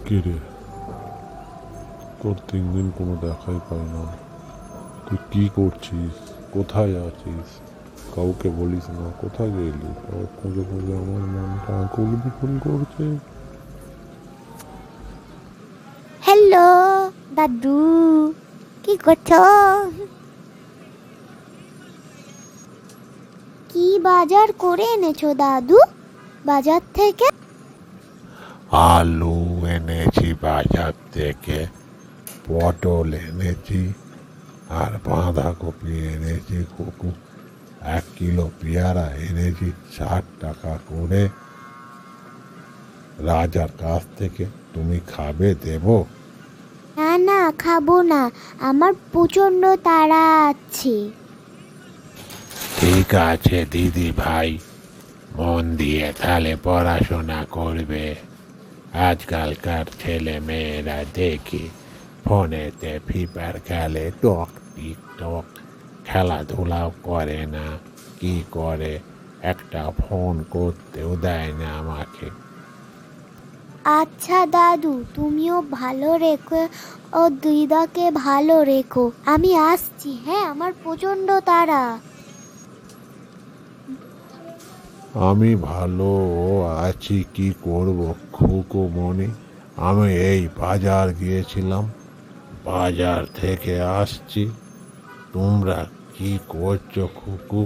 কিরে, তোর 3 দিন কোনো দেখাই পাই না। তুই কি করছিস? কোথায় আছিস? কাউকে বলিস না। কোথায় গেলি? তোর খুঁজে খুঁজে আমার মনটা আকুল বিকুল করছে। হ্যালো দাদু, কি করছো? কি বাজার করে এনেছো দাদু বাজার থেকে? আলু এনেছি বাজার থেকে, পটল এনেছি, আর বাঁধাকপি এনেছি কুকু। 1 কিলো পেয়ারা এনেছি 60 টাকা করে রাজার কাছ থেকে। তুমি খাবে? দেবো? না না, খাবো না, আমার প্রচন্ড তাড়া আছে। ঠিক আছে দিদি ভাই, মন দিয়ে তাহলে পড়াশোনা করবে। আজকালকার ছেলে মেয়েরা দেখি ফোনেতে ফ্রি ফায়ার খেলে, টিকটক, খেলাধুলাও করে না। কি করে, একটা ফোন করতেও দেয় না আমাকে। আচ্ছা দাদু, তুমিও ভালো রেখো ও দিদাকে ভালো রেখো। আমি আসছি, হ্যাঁ, আমার প্রচন্ড তাড়া। আমি ভালো আছি, কি করব খুকু মনি। আমি এই বাজার গিয়েছিলাম, বাজার থেকে আসছি। তোমরা কি করছো খুকু?